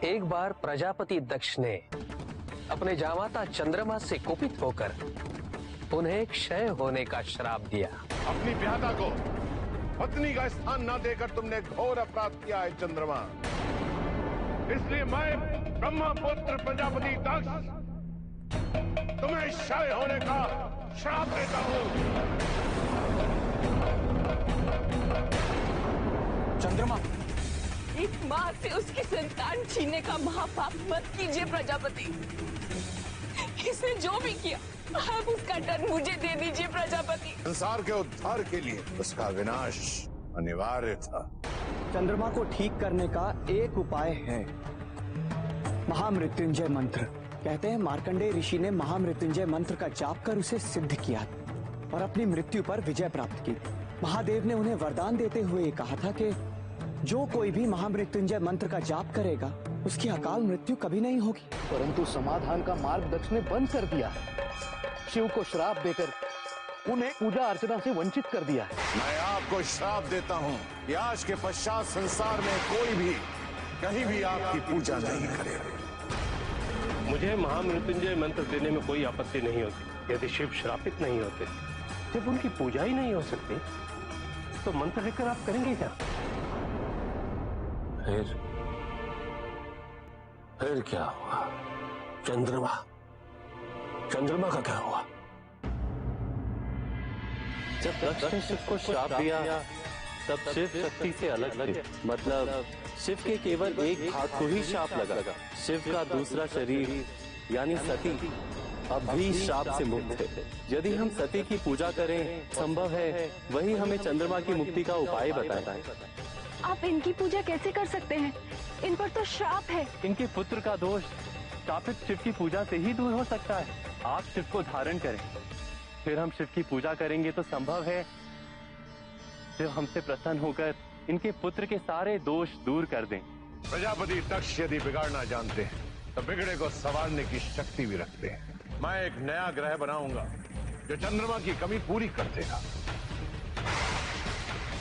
एक बार प्रजापति दक्ष ने अपने जामाता चंद्रमा से कुपित होकर उन्हें क्षय होने का श्राप दिया। अपनी व्याधा को पत्नी का स्थान न देकर तुमने घोर अपराध किया है चंद्रमा। इसलिए मैं ब्रह्मपुत्र प्रजापति दक्ष तुम्हें क्षय होने का श्राप देता हूं। चंद्रमा, एक माँ से उसकी संतान छीनने का महापाप मत कीजिए प्रजापति। इसने जो भी किया आप उसका दंड मुझे दे दीजिए प्रजापति। संसार के उद्धार के लिए उसका विनाश अनिवार्य था। चंद्रमा को ठीक करने का एक उपाय है, महामृत्युंजय मंत्र। कहते हैं मार्कंडेय ऋषि ने महामृत्युंजय मंत्र का जाप कर उसे सिद्ध किया और अपनी मृत्यु पर विजय प्राप्त की। महादेव ने उन्हें वरदान देते हुए कहा था कि जो कोई भी महामृत्युंजय मंत्र का जाप करेगा उसकी अकाल मृत्यु कभी नहीं होगी। परंतु समाधान का मार्ग दक्ष ने बंद कर दिया है। शिव को श्राप देकर उन्हें पूजा अर्चना से वंचित कर दिया है। मैं आपको श्राप देता हूं कि आज के पश्चात संसार में कोई भी कहीं भी आपकी पूजा नहीं करेगा। मुझे महामृत्युंजय मंत्र देने में कोई आपत्ति नहीं होती यदि शिव श्रापित नहीं होते। जब उनकी पूजा ही नहीं हो सकती तो मंत्र लेकर आप करेंगे क्या? फिर क्या हुआ? चंद्रमा का क्या हुआ? जब दक्ष ने शिव को श्राप दिया तब शिव शक्ति से अलग थे। मतलब शिव के केवल एक भाग को ही श्राप लगा। शिव का दूसरा शरीर यानी सती अब भी श्राप से मुक्त है। यदि हम सती की पूजा करें संभव है वही हमें चंद्रमा की मुक्ति का उपाय बताए। आप इनकी पूजा कैसे कर सकते हैं? इन पर तो श्राप है। इनके पुत्र का दोष शापित शिव की पूजा से ही दूर हो सकता है। आप शिव को धारण करें, फिर हम शिव की पूजा करेंगे तो संभव है शिव हमसे प्रसन्न होकर इनके पुत्र के सारे दोष दूर कर दें। प्रजापति दक्ष यदि बिगाड़ना जानते हैं तो बिगड़े को संवारने की शक्ति भी रखते हैं। मैं एक नया ग्रह बनाऊंगा जो चंद्रमा की कमी पूरी कर देगा।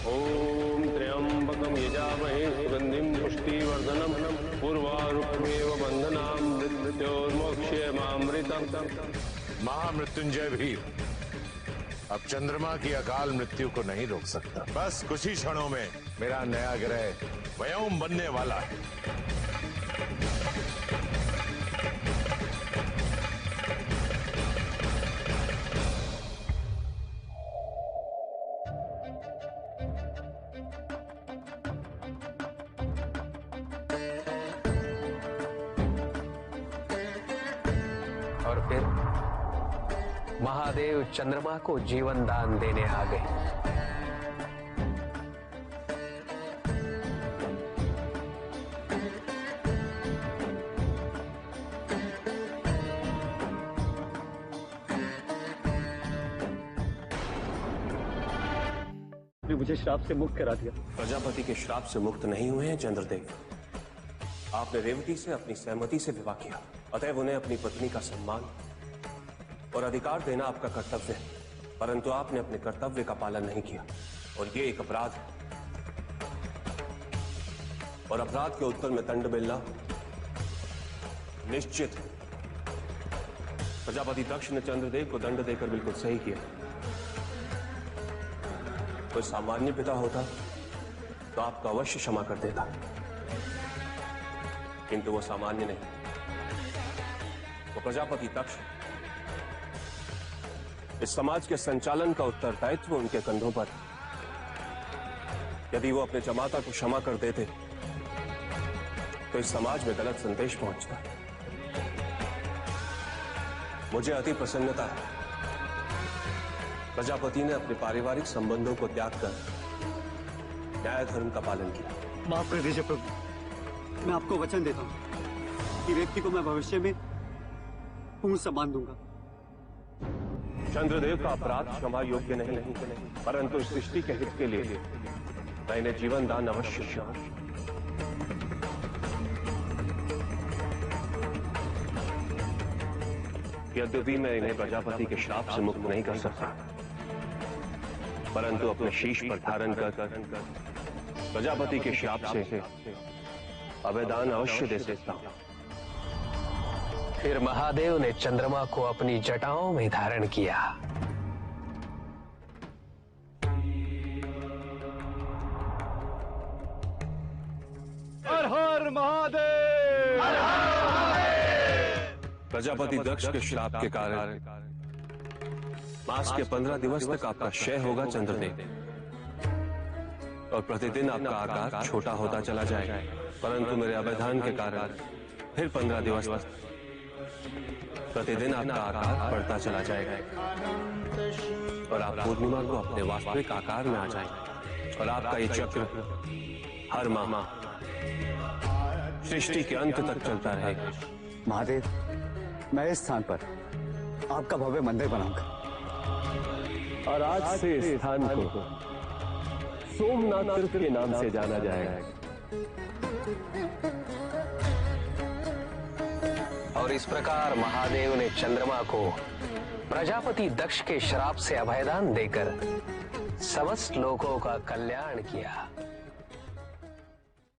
ओम त्र्यंबकम यजामहे सुगंधिम पुष्टिवर्धनम पूर्वारुकमेव बंधनाम मृत्योर्मोक्षयमामृतम। महामृत्युंजय भी अब चंद्रमा की अकाल मृत्यु को नहीं रोक सकता। बस कुछ ही क्षणों में मेरा नया ग्रह व्योम बनने वाला है। और फिर महादेव चंद्रमा को जीवन दान देने आ गए। मुझे श्राप से मुक्त करा दिया। प्रजापति के श्राप से मुक्त नहीं हुए हैं चंद्रदेव। आपने रेवती से अपनी सहमति से विवाह किया, अतएव उन्हें अपनी पत्नी का सम्मान और अधिकार देना आपका कर्तव्य है। परंतु आपने अपने कर्तव्य का पालन नहीं किया और ये एक अपराध है। और अपराध के उत्तर में दंड मिलना निश्चित है। प्रजापति दक्ष ने चंद्रदेव को दंड देकर बिल्कुल सही किया। कोई सामान्य पिता होता तो आपको अवश्य क्षमा कर देता, किंतु वो सामान्य नहीं, वो प्रजापति दक्ष। इस समाज के संचालन का उत्तरदायित्व उनके कंधों पर। यदि वो अपने जमाता को क्षमा कर देते तो इस समाज में गलत संदेश पहुंचता। मुझे अति प्रसन्नता है प्रजापति ने अपने पारिवारिक संबंधों को त्याग कर न्याय धर्म का पालन किया। माफ कर दीजिए प्रभु, मैं आपको वचन देता हूँ कि व्यक्ति को मैं भविष्य में पूर्ण सम्मान दूंगा। चंद्रदेव का अपराध क्षमा योग्य नहीं, परंतु इस सृष्टि के हित के लिए मैं इन्हें जीवन दान अवश्य दूंगा। यद्यपि मैं इन्हें प्रजापति के श्राप से मुक्त नहीं कर सकता, परंतु अपने शीश पर धारण कर प्रजापति के श्राप से अभयदान अवश्य दे सकता हूं। फिर महादेव ने चंद्रमा को अपनी जटाओं में धारण किया। हर हर महादेव! प्रजापति दक्ष के श्राप के कारण मास के 15 दिवस तक आपका क्षय होगा चंद्रदेव, और प्रतिदिन आपका आकार छोटा होता चला जाएगा। परंतु मेरे अवधान के कारण फिर 15 दिवस तक प्रतिदिन आपका आकार बढ़ता चला जाएगा, और आप पूर्णिमा को अपने वास्तविक आकार में आ जाएंगे। और आपका ये चक्र हर माह सृष्टि के अंत तक चलता रहेगा। महादेव, मैं इस स्थान पर आपका भव्य मंदिर बनाऊंगा, और आज से इस स्थान को सोमनाथ तीर्थ के नाम से जाना जाएगा। और इस प्रकार महादेव ने चंद्रमा को प्रजापति दक्ष के श्राप से अभयदान देकर समस्त लोगों का कल्याण किया।